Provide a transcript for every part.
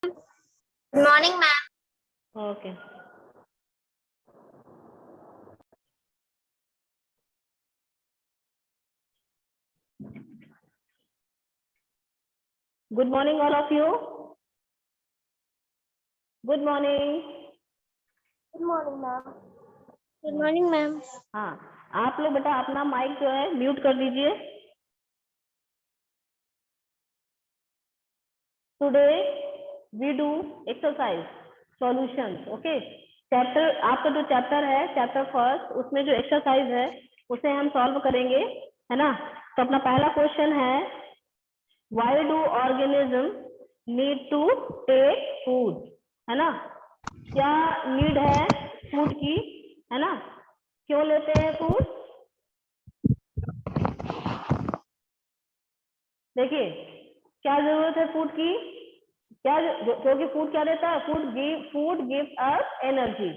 Good morning, ma'am. Okay. Good morning, all of you. Good morning. Good morning, ma'am. Good morning, ma'am. हाँ, आप लोग बेटा अपना mic जो है म्यूट कर दीजिए. Today we do exercise solutions. Okay. Chapter आपका जो चैप्टर है चैप्टर फर्स्ट उसमें जो एक्सरसाइज है उसे हम सॉल्व करेंगे, है ना. तो अपना पहला क्वेश्चन है why do organism need to take food, है ना. क्या नीड है फूड की, है ना. क्यों लेते हैं फूड. देखिए क्या जरूरत है फूड की, क्या क्योंकि फूड क्या देता है, फूड गिव्स अस एनर्जी,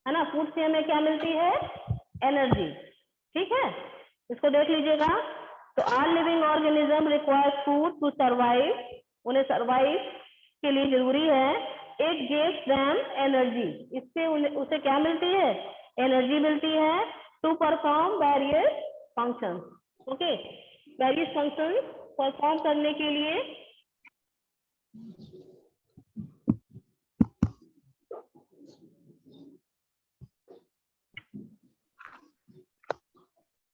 है ना. फूड से हमें क्या मिलती है, एनर्जी. ठीक है, इसको देख लीजिएगा. तो all living organism requires food to survive. उन्हें सरवाइव के लिए जरूरी है. It gives them energy. इससे उसे क्या मिलती है, एनर्जी मिलती है. To perform various functions. Okay, various functions perform करने के लिए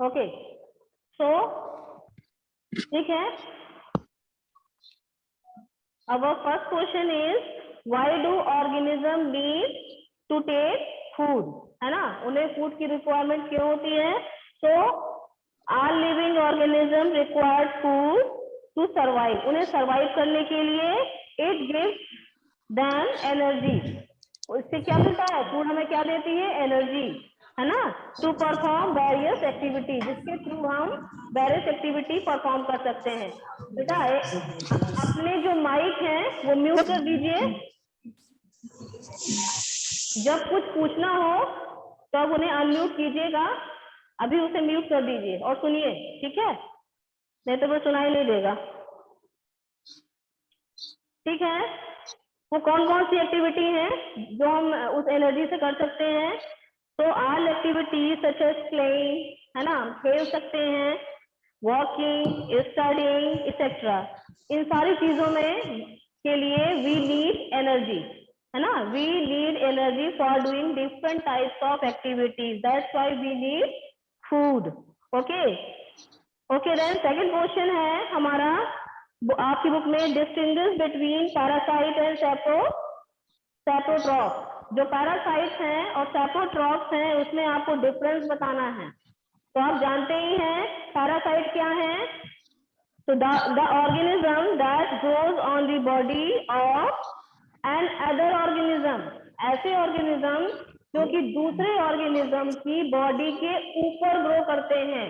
ओके. सो ठीक है, our first question is why do organism need to take food, है ना. उन्हें फूड की रिक्वायरमेंट क्यों होती है. so all living organism require food to survive. उन्हें सरवाइव करने के लिए it gives them energy. इससे क्या मिलता है, फूड हमें क्या देती है, एनर्जी, है ना. टू परफॉर्म वेरियस एक्टिविटी, जिसके थ्रू हम वेरियस एक्टिविटी परफॉर्म कर सकते हैं. बेटा अपने जो माइक है वो म्यूट कर दीजिए. जब कुछ पूछना हो तब उन्हें अनम्यूट कीजिएगा. अभी उसे म्यूट कर दीजिए और सुनिए, ठीक है, नहीं तो वो सुनाई नहीं देगा. ठीक है, वो कौन कौन सी एक्टिविटी है जो हम उस एनर्जी से कर सकते हैं. तो all activities such as playing, है ना, खेल सकते हैं, वॉकिंग, स्टडीइंग एक्सेट्रा. इन सारी चीजों में के लिए वी नीड एनर्जी, है ना. We need energy for doing different types of activities. That's why we need food. Okay okay. Then second question है हमारा आपकी बुक में, distinguish between parasite and saprotroph. जो पैरासाइट्स हैं और सैप्रोट्रॉप्स हैं उसमें आपको डिफरेंस बताना है. तो आप जानते ही हैं पैरासाइट क्या है. तो the organism that grows on the body of another organism. ऐसे ऑर्गेनिज्म जो कि दूसरे ऑर्गेनिज्म की बॉडी के ऊपर ग्रो करते हैं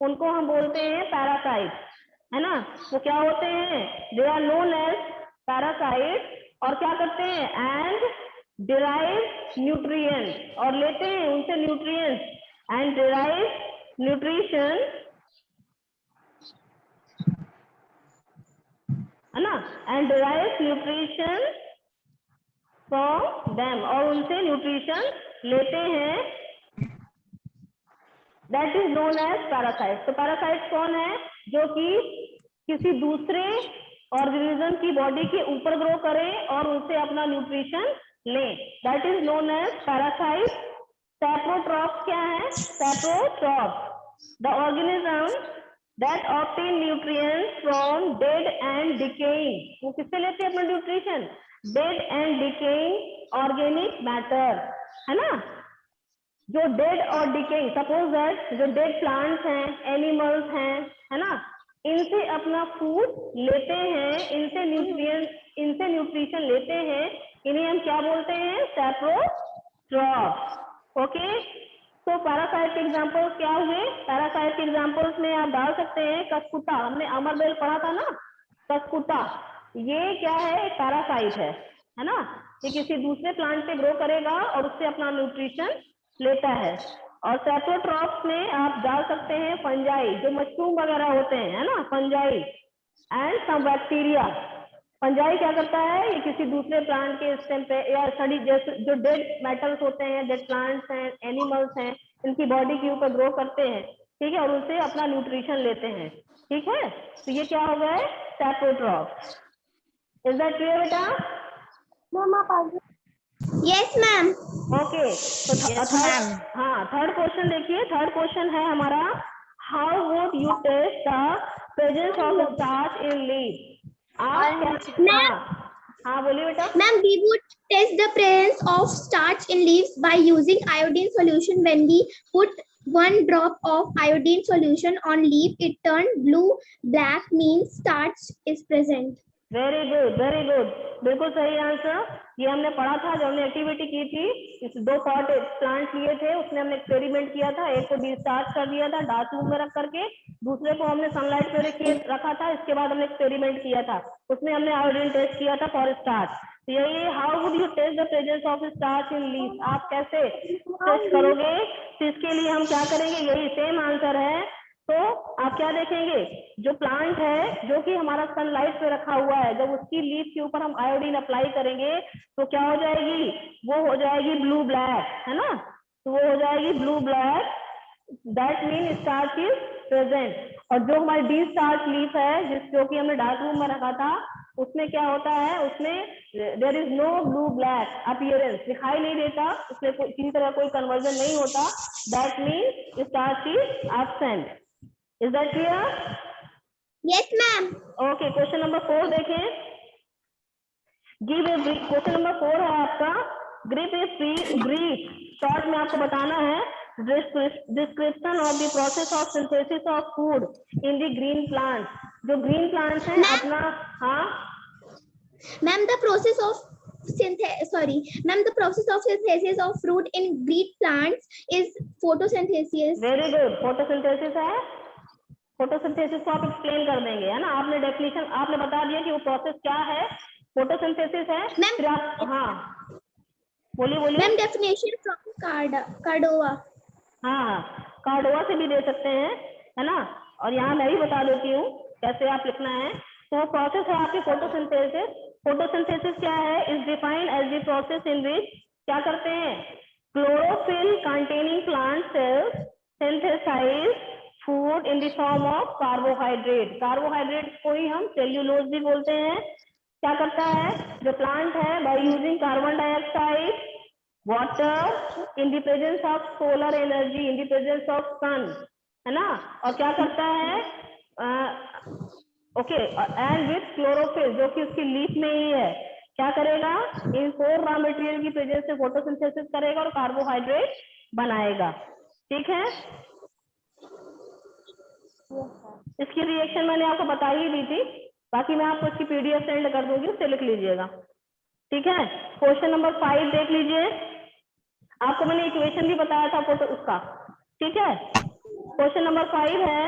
उनको हम बोलते हैं पैरासाइट, है ना. वो क्या होते हैं, they are known as parasite. और क्या करते हैं, एंड डिराइव न्यूट्रिएंट्स, और लेते हैं उनसे न्यूट्रिएंट्स, एंड डिराइव न्यूट्रिशन, है ना, and derive nutrition from them, और उनसे न्यूट्रिशन लेते हैं. That is known as parasite. तो पैरासाइट कौन है, जो कि किसी दूसरे ऑर्गेनिज्म की बॉडी के ऊपर ग्रो करें और उनसे अपना न्यूट्रिशन लें. That is known as parasite. Saprotrophs क्या है, saprotrophs the organism that obtain nutrients from dead and decaying. वो किससे लेते हैं अपना nutrition, dead and decaying organic matter, है ना. जो डेड और डिकेइंग, सपोज दैट जो डेड प्लांट्स हैं, एनिमल्स हैं, है ना, इनसे अपना फूड लेते हैं, इनसे न्यूट्रिशन लेते हैं. इन्हें हम क्या बोलते हैं, सैप्रोट्रॉप्स. ओके. तो पैरासाइट के एग्जांपल्स क्या हुए, पैरासाइट के एग्जांपल्स में आप डाल सकते हैं कसकुटा. हमने अमरबेल पढ़ा था ना, कसकुटा. ये क्या है, एक पैरासाइट है ना. ये किसी दूसरे प्लांट पे ग्रो करेगा और उससे अपना न्यूट्रिशन लेता है. और सैप्रोट्रॉप्स में आप डाल सकते हैं फंजाई, जो मशरूम वगैरह होते हैं, है ना, fungi, and some bacteria. Fungi क्या करता है, ये किसी दूसरे प्लांट के स्टेम पे या स्टडी, जैसे जो डेड मेटल्स होते हैं, डेड प्लांट्स हैं, एनिमल्स हैं, इनकी बॉडी के ऊपर ग्रो करते हैं, ठीक है, और उनसे अपना न्यूट्रिशन लेते हैं, ठीक है। तो ये क्या हो गया है, सैप्रोट्रॉफ। इज दैट क्लियर बेटा? मैम आप आगे। Yes ma'am. ओके, तो थर्ड क्वेश्चन देखिए। थर्ड क्वेश्चन है हमारा, how would you test the presence of starch in leaf? आप क्या, हाँ बोलिए बेटा। Ma'am, we would test the presence of starch in leaves by using iodine solution. When we put 1 drop of iodine solution on leaf, it turned blue. Black means starch is present. Very good, very good, बिल्कुल सही answer. ये हमने पढ़ा था जब हमने activity की थी। इस 2 पॉट प्लांट लिए थे, उसमें हमने एक्सपेरिमेंट किया था। एक को डिस्चार्ज कर दिया था डार्क रूम में रख करके, दूसरे को हमने सनलाइट पे रखा था। इसके बाद हमने एक्सपेरिमेंट किया था, उसमें हमने आयोडीन टेस्ट किया था फॉर स्टार्च। तो यही, how would you test the presence of starch in leaf, आप कैसे टेस्ट करोगे? तो इसके लिए हम क्या करेंगे, यही सेम आंसर है। तो आप क्या देखेंगे, जो प्लांट है जो कि हमारा सनलाइट पे रखा हुआ है, जब उसकी लीफ के ऊपर हम आयोडीन अप्लाई करेंगे तो क्या हो जाएगी, वो हो जाएगी ब्लू ब्लैक, है ना। तो वो हो जाएगी blue black, that mean starch is present. और जो हमारी डी स्टार्च लीफ है, जो कि हमने डार्क रूम में रखा था, उसमें क्या होता है, उसमें there is no blue black appearance, दिखाई नहीं देता, उसमें किसी तरह कोई कन्वर्जन नहीं होता, that mean starch is absent. Is that clear? Yes, ma'am. Okay, question number 4 देखें। Give a brief, question number 4 है आपका, give a brief, शॉर्ट में आपको बताना है description of the process of synthesis of food in the green plants। जो green plants हैं अपना, हाँ Ma'am, the process of the process of synthesis of fruit in green plants is photosynthesis. Very good, photosynthesis है। Photosynthesis को आप explain कर देंगे, है ना। आपने डेफिनेशन आपने बता दिया कि वो प्रोसेस क्या है, फोटोसिंथेसिस है। फिर आप, हाँ बोलिए बोलिए। Ma'am, definition from Cordova. हाँ, कार्डोवा से भी दे सकते हैं, है ना। और यहाँ मैं भी बता देती हूँ कैसे आप लिखना है। तो प्रोसेस है आपकी फोटोसिंथेसिस। फोटोसिंथेसिस क्या है, is defined as the process in which क्या करते हैं, chlorophyll containing plant cells synthesize food in the form of carbohydrate. Carbohydrate को ही हम सेल्यूलोज भी बोलते हैं। क्या करता है जो प्लांट है, by using carbon dioxide, water, in the presence of solar energy, in the presence of sun, है ना। और क्या करता है, ओके, एंड विथ क्लोरोफिल, जो कि उसकी लीफ में ही है, क्या करेगा, इन 4 रॉ मटेरियल की प्रेजेंस से फोटोसिंथेसिस करेगा और कार्बोहाइड्रेट बनाएगा, ठीक है। इसकी रिएक्शन मैंने आपको बता ही दी थी, बाकी मैं आपको इसकी पीडीएफ सेंड कर दूंगी, उससे लिख लीजिएगा, ठीक है। क्वेश्चन नंबर 5 देख लीजिए। आपको मैंने इक्वेशन भी बताया था फोटो उसका, ठीक है। क्वेश्चन नंबर 5 है,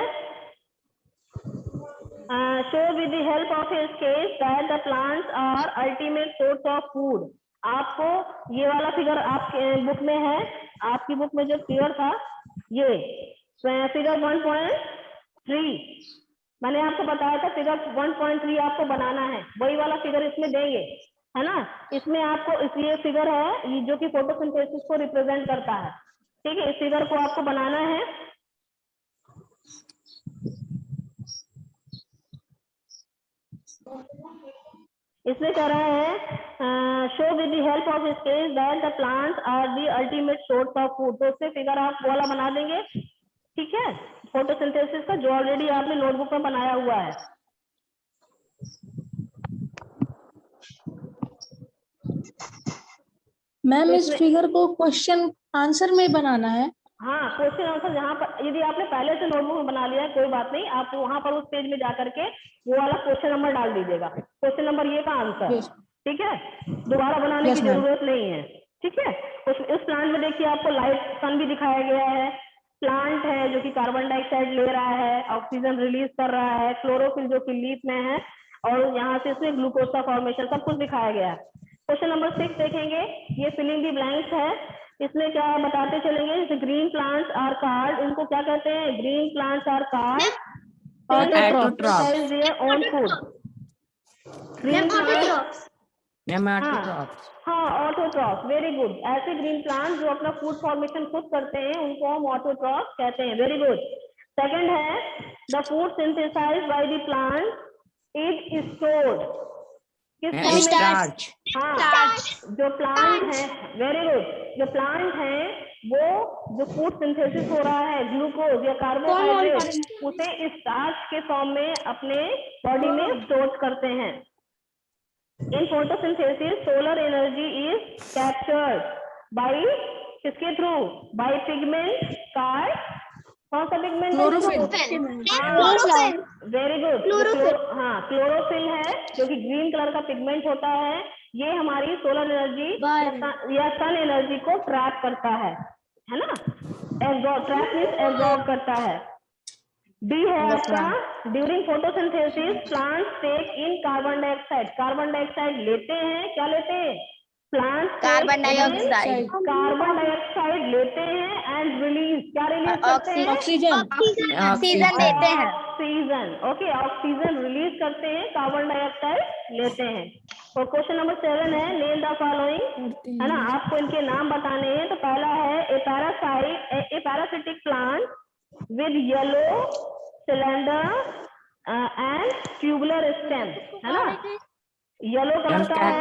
show with the help of a sketch that the plants are ultimate source of food. आपको ये वाला फिगर आपके बुक में है, आपकी बुक में जो फिगर था, ये फिगर 1.3 मैंने आपको बताया था, फिगर 1.3 आपको बनाना है, वही वाला फिगर इसमें देंगे, है ना। इसमें आपको इसलिए फिगर है ये जो कि फोटोसिंथेसिस को रिप्रेजेंट करता है, ठीक है। इस फिगर को आपको बनाना है। इसमें कह रहा है show with the help of sketch that the plants are the ultimate source of food. तो उससे फिगर आप वाला बना देंगे, ठीक है, फोटोसिंथेसिस का, जो ऑलरेडी आपने नोटबुक में बनाया हुआ है। मैम इस फिगर को क्वेश्चन आंसर में बनाना है। हाँ, क्वेश्चन आंसर जहाँ पर, यदि आपने पहले से नोटबुक में बना लिया है कोई बात नहीं, आप वहां पर उस पेज में जाकर के वो वाला क्वेश्चन नंबर डाल दीजिएगा, क्वेश्चन नंबर ये का आंसर, ठीक है। दोबारा बनाने की जरूरत नहीं है, ठीक है। इस प्लांट में देखिए आपको लाइट सन भी दिखाया गया है, प्लांट है जो कि कार्बन डाइऑक्साइड ले रहा है, ऑक्सीजन रिलीज कर रहा है, क्लोरोफिल जो कि लीफ में है, और यहाँ से इसमें ग्लूकोज का फॉर्मेशन, सब कुछ दिखाया गया है। क्वेश्चन नंबर 6 देखेंगे, ये फिलिंग दी ब्लैंक्स है। इसमें क्या बताते चलेंगे, जैसे ग्रीन प्लांट्स आर कार्ड, इनको क्या कहते हैं, green plants are called autotroph, their own food. Green plant, Nematotrophs. हाँ ऑटोट्रॉफ, वेरी गुड। ऐसे ग्रीन प्लांट जो अपना फूड फॉर्मेशन खुद करते हैं उनको हम ऑटोट्रॉफ कहते हैं, वेरी गुड। सेकंड है the food synthesised by the plant is stored, किस And फॉर्म में? starch. हाँ, जो प्लांट है, वेरी गुड, जो प्लांट है वो जो फूड सिंथेसिस हो रहा है ग्लूकोज या कार्बोहाइड्रेट उसे स्टार्च के फॉर्म में अपने बॉडी में स्टोर करते हैं। In photosynthesis, solar energy is captured by किसके थ्रू? By pigment called, कौन सा पिगमेंट? Chlorophyll. Very good. हाँ, क्लोरोफिल है जो कि ग्रीन कलर का पिगमेंट होता है। ये हमारी सोलर एनर्जी या सन एनर्जी को ट्रैप करता है ना? एब्जॉर्ब, ट्रैप मीन्स एब्जॉर्ब करता है। डी है आपका, ड्यूरिंग फोटोसिंथेसिस प्लांट्स टेक इन कार्बन डाइऑक्साइड, कार्बन डाइऑक्साइड लेते हैं, क्या लेते हैं? Plants carbon dioxide, carbon dioxide लेते हैं एंड रिलीज, क्या रिलीज करते हैं? ऑक्सीजन। ऑक्सीजन देते हैं। ऑक्सीजन, ओके, ऑक्सीजन रिलीज करते हैं, कार्बन डाइऑक्साइड लेते हैं। और क्वेश्चन नंबर 7 है नेम द फॉलोइंग, है ना? आपको इनके नाम बताने हैं। तो पहला है a parasitic plant with yellow cylinder and tubular stem, है ना? येलो कलर का है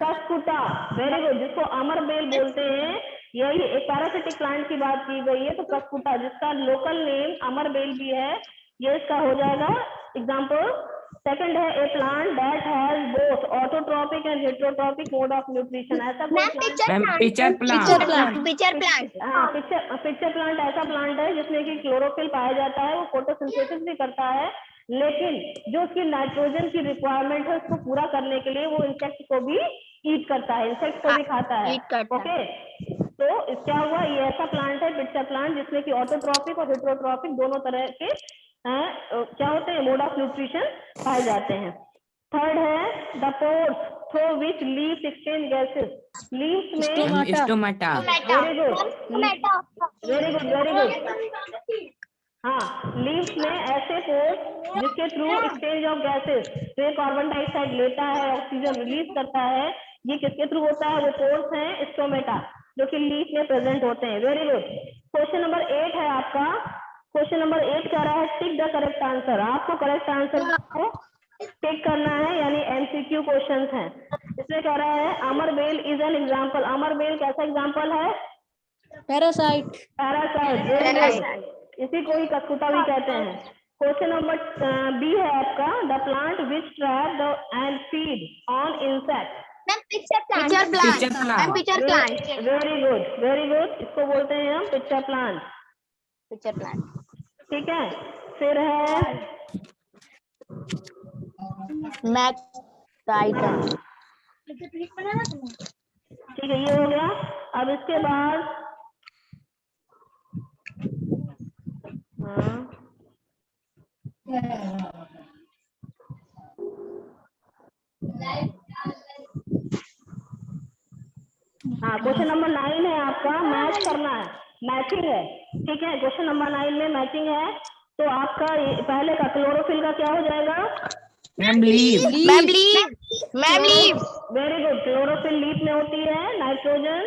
कस्कुटा, वेरी गुड, जिसको अमरबेल बोलते हैं। यही एक पैरासिटिक प्लांट की बात की गई है, तो कस्कुटा जिसका लोकल नेम अमरबेल भी है, ये इसका हो जाएगा एग्जाम्पल। सेकंड है a plant that has both autotrophic and heterotrophic mode of nutrition, ऐसा कोई plant? Pitcher plant. Pitcher plant. हाँ, पिक्चर प्लांट ऐसा प्लांट है जिसमें कि क्लोरोफिल पाया जाता है, वो फोटोसिंथेसिस भी करता है, लेकिन जो उसकी नाइट्रोजन की रिक्वायरमेंट है उसको पूरा करने के लिए वो इंसेक्ट को भी ईट करता है, इंसेक्ट को भी खाता है। ओके, तो क्या हुआ, ये ऐसा प्लांट है पिक्चर प्लांट जिसमें कि ऑटोट्रॉपिक और हेटेरोट्रॉपिक दोनों तरह के क्या होते हैं, मोड ऑफ न्यूट्रिशन पाए जाते हैं। थर्ड है the pores through which leaves exchange gases, leaves में Stomata. Very good, very good, very good. हाँ, लीव्स में ऐसे पोर्स जिसके थ्रू एक्सचेंज ऑफ गैसेस, तो कार्बन डाइऑक्साइड लेता है, ऑक्सीजन रिलीज करता है, ये किसके थ्रू होता है? वो पोर्स हैं स्टोमेटा जो कि लीफ में प्रेजेंट होते हैं। Very good. क्वेश्चन नंबर 8 है आपका। क्वेश्चन नंबर 8 कह रहा है टिक द करेक्ट आंसर, आपको करेक्ट आंसर को टिक करना है, यानी एमसीक्यू क्वेश्चंस हैं। इसमें कह रहा है अमरबेल इज एन एग्जांपल, अमरबेल कैसा एग्जांपल है? पैरासाइट। पैरासाइट, इसी को ही कस्कुटा भी कहते हैं। क्वेश्चन नंबर बी है आपका the plant which trap the end feed on insect, pitcher plant. Very good, very good, इसको बोलते हैं हम पिक्चर प्लांट। पिक्चर प्लांट, ठीक है। फिर है मैक्स आइटम। ठीक है, ये हो गया। अब इसके बाद हाँ, क्वेश्चन नंबर 9 है आपका, मैच करना है, मैचिंग है। ठीक है, क्वेश्चन नंबर 9 में मैचिंग है। तो आपका पहले का क्लोरोफिल का क्या हो जाएगा? Leaf. Very good, chlorophyll leaf में होती है। Nitrogen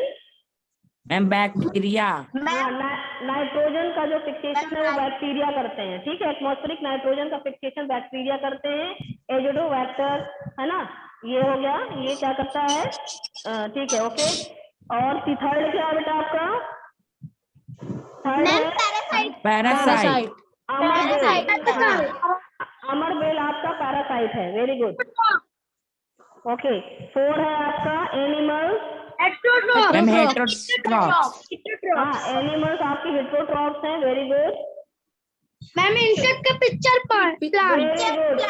And bacteria. नाइट्रोजन का जो फिक्सेशन है वो बैक्टीरिया करते हैं। ठीक है, एटमॉस्फेरिक नाइट्रोजन का फिक्सेशन बैक्टीरिया करते हैं, एजोडोबैक्टर, है ना? ये हो गया, ये क्या करता है? ठीक है, ओके। और थर्ड क्या है बेटा आपका? थर्ड है Parasite. अमरबेल आपका पैरासाइट है। Very good, okay. 4 है आपका एनिमल्स, Heterotrophs. हाँ, एनिमल्स आपकी हेटेरोट्रॉफ्स हैं। वेरी गुड, मैम इंसेक्ट का पिक्चर प्लांट। Very good.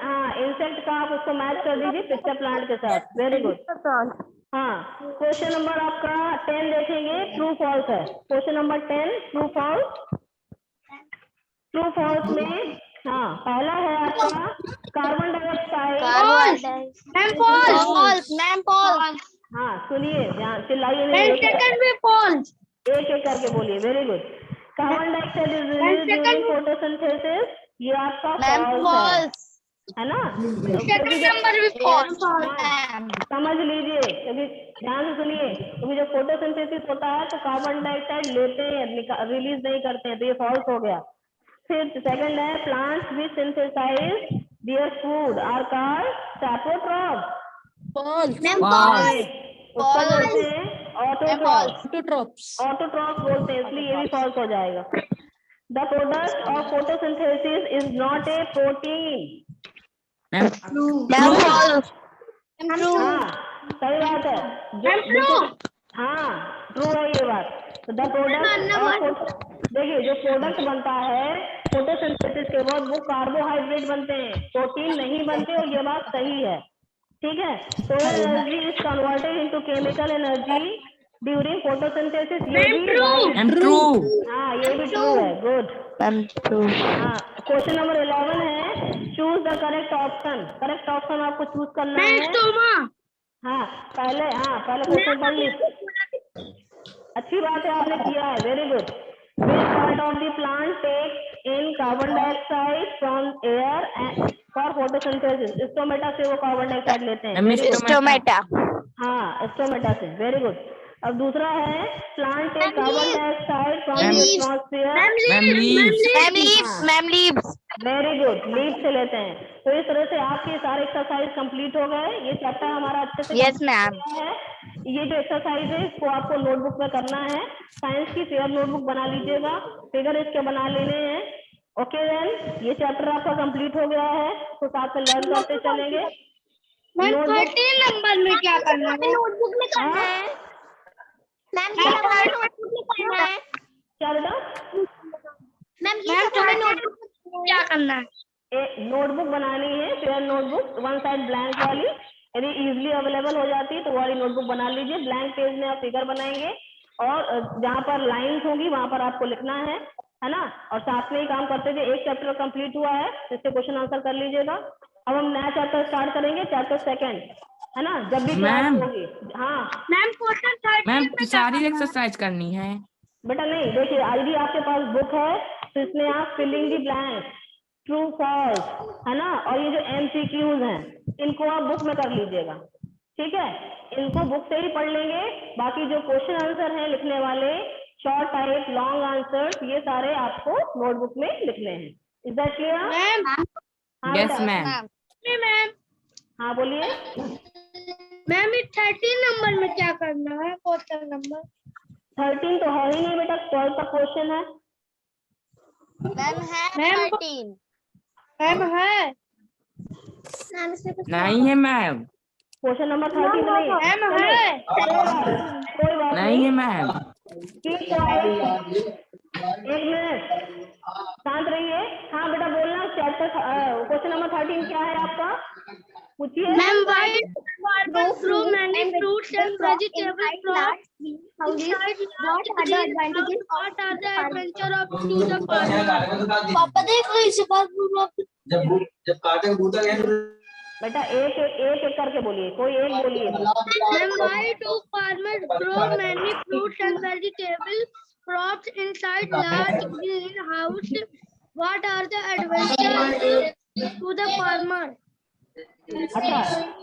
हाँ, इंसेक्ट का आप उसको मैच कर दीजिए पिक्चर प्लांट के साथ। Very good. हाँ, क्वेश्चन नंबर आपका 10 देखेंगे, ट्रू फॉल्स है। Question number 10 true false. True false में हाँ, पहला है आपका कार्बन डाइऑक्साइड। हाँ, सुनिए, ध्यान चिल्लाइए नहीं, एक एक करके बोलिए। Very good. Carbon dioxide is released during photosynthesis, ये आपका फॉल्स है। है ना। सेकंड नंबर भी फॉल्स। समझ लीजिए, क्योंकि ध्यान से सुनिए, क्योंकि जब फोटोसिंथेसिस होता है तो कार्बन डाइऑक्साइड लेते हैं, रिलीज नहीं करते हैं, तो ये फॉल्स हो गया। फिर सेकंड है plants which synthesize their food are called saprotrophs. उसको बोलते हैं ऑटोट्रॉप्स। ऑटोट्रॉप्स बोलते हैं, इसलिए ये भी फॉल्स हो जाएगा। The product of photosynthesis is not a protein. Ma'am false. हाँ सही बात है, बिल्कुल हाँ ट्रू है ये बात। तो द प्रोडक्ट देखिए, जो प्रोडक्ट बनता है फोटोसिंथेसिस के बाद वो कार्बोहाइड्रेट बनते हैं, प्रोटीन नहीं बनते, और ये बात सही है। ठीक है, solar energy is converted into chemical energy during photosynthesis. ये भी राइट, ट्रू। हाँ ये भी ट्रू है, गुड। हाँ, क्वेश्चन नंबर 11 है, choose the correct option. Correct option आपको चूज करना है। हाँ पहले क्वेश्चन पढ़ ली, अच्छी बात है, आपने किया है, very good. Which part of the plant takes in carbon dioxide from air for photosynthesis? Stomata से वो कार्बन डाइऑक्साइड लेते हैं। स्टोमेटा। हाँ स्टोमेटा से, वेरी गुड। अब दूसरा है plant take carbon dioxide from the atmosphere. Ma'am leaves. Very good, leave से लेते हैं। तो इस तरह से आपके सारे एक्सरसाइज कंप्लीट हो गए। ये चैप्टर हमारा अच्छे से यस मैम। है। ये जो एक्सरसाइज है इसको आपको नोटबुक में करना है, साइंस की फेयर नोटबुक बना लीजिएगा, फिगर इसके बना लेने हैं। ओके देन, ये चैप्टर आपका कंप्लीट हो गया है, तो साथ में लर्न करते चलेंगे। नोटबुक नंबर में क्या करना है? नोटबुक में करना है मैम, ये नोटबुक में करना है। क्या बेटा? मैम ये हमें नोटबुक में क्या करना है? नोटबुक बनानी है, fair notebook, one side blank वाली। यदि इजीली अवेलेबल हो जाती है तो वाली नोटबुक बना लीजिए। ब्लैंक पेज में आप फिगर बनाएंगे और जहाँ पर लाइंस होंगी वहां पर आपको लिखना है ना। और साथ में ही काम करते हुए एक चैप्टर कंप्लीट हुआ है, इससे क्वेश्चन आंसर कर लीजिएगा। अब हम नया चैप्टर स्टार्ट करेंगे, चैप्टर सेकंड, है ना, जब भी क्लास होगी। हाँ मैम सारी एक्सरसाइज करनी है बेटा, नहीं देखिए, यदि आपके पास बुक है तो इसमें आप फिलिंग दी ब्लैंक, ट्रू फॉल्स, है ना, और ये जो MCQs हैं इनको आप बुक में कर लीजिएगा। ठीक है, इनको बुक से ही पढ़ लेंगे। बाकी जो क्वेश्चन आंसर हैं लिखने वाले, शॉर्ट टाइप, लॉन्ग आंसर्स, ये सारे आपको नोटबुक में लिखने हैं। Is that clear? Yes ma'am. हाँ बोलिए मैम 13 नंबर में क्या करना है? क्वेश्चन नंबर 13 तो है ही नहीं बेटा, 12 का क्वेश्चन है। मैम है 13। मैम है नहीं है मैम, क्वेश्चन नंबर 13 नहीं है। मैम है, कोई बात नहीं है मैम। एक मिनट शांत रहिए। हाँ बेटा बोलना, चैप्टर क्वेश्चन नंबर 13 क्या है आपका, पूछिए। Ma'am white farmers grow many fruits and vegetable crops inside large green house. What are the adventure of to the farmer? पापा देखो इसे बात जब काटे बूटा गया बेटा एक करके बोलिए, कोई एक बोलिए। Then why do farmers grow many fruits and vegetable crops inside large greenhouse? What are the advantages to the farmer? अच्छा,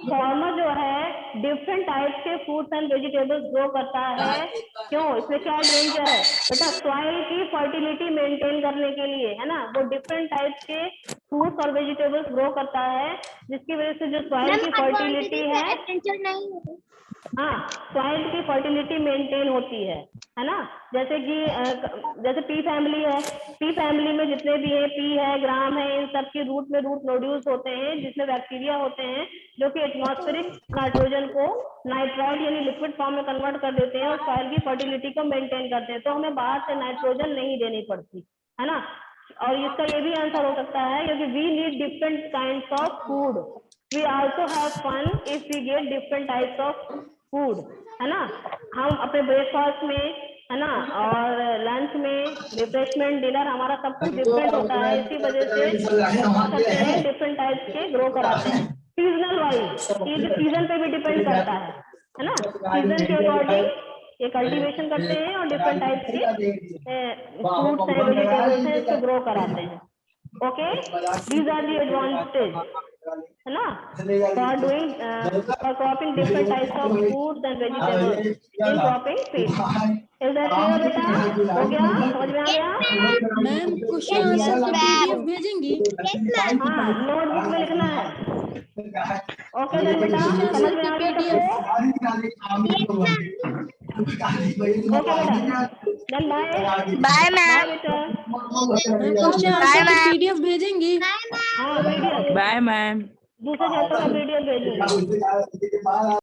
फार्मर जो है डिफरेंट टाइप के फ्रूट्स एंड वेजिटेबल्स ग्रो करता है। क्यों? इसमें क्या डेंजर है बेटा? सॉइल की फर्टिलिटी मेंटेन करने के लिए, है ना, वो डिफरेंट टाइप के फ्रूट्स और वेजिटेबल्स ग्रो करता है, जिसकी वजह से जो सॉइल की फर्टिलिटी है, हाँ, सॉइल की फर्टिलिटी मेंटेन होती है ना। जैसे कि जैसे पी फैमिली है, पी फैमिली में जितने भी है, पी है, ग्राम है, इन सब के रूट में रूट नोड्यूल्स होते हैं, जिसमें बैक्टीरिया होते हैं जो कि एटमॉस्फेरिक नाइट्रोजन को नाइट्राइट यानी लिक्विड फॉर्म में कन्वर्ट कर देते हैं और सॉइल की फर्टिलिटी को मेंटेन करते हैं। तो हमें बाहर से नाइट्रोजन नहीं देनी पड़ती, है ना। और इसका ये भी आंसर हो सकता है क्योंकि we need different kinds of food, we also have fun if we get different types of food, है ना। हम अपने ब्रेकफास्ट में, है ना, और लंच में, रिफ्रेशमेंट, डिनर, हमारा सब कुछ डिफरेंट होता है। इसी वजह से डिफरेंट टाइप्स के ग्रो कराते हैं सीजनल वाइज। ये सीजन पे भी डिपेंड करता है ना, सीजन के अकॉर्डिंग ये कल्टीवेशन करते हैं और डिफरेंट टाइप्स के फ्रूट्स एंड वेजिटेबल्स हैं इसको ग्रो कराते हैं। Okay, these are the advantages, है ना, for doing for cropping different types of fruits and vegetables in cropping fields. Is that clear बेटा? हो गया? समझ में आ गया? मैम क्वेश्चन आंसर की पीडीएफ भेजेंगी? हाँ, नोटबुक में लिखना है। ओके देन बेटा, समझ में आ गया सबको? ओके बेटा, then bye. Bye bye ma'am. बेटा। मैम क्वेश्चन आंसर की पीडीएफ भेजेंगी? हाँ वीडियो बाय मैम। दूसरे चैप्टर का वीडियो भेजूंगी।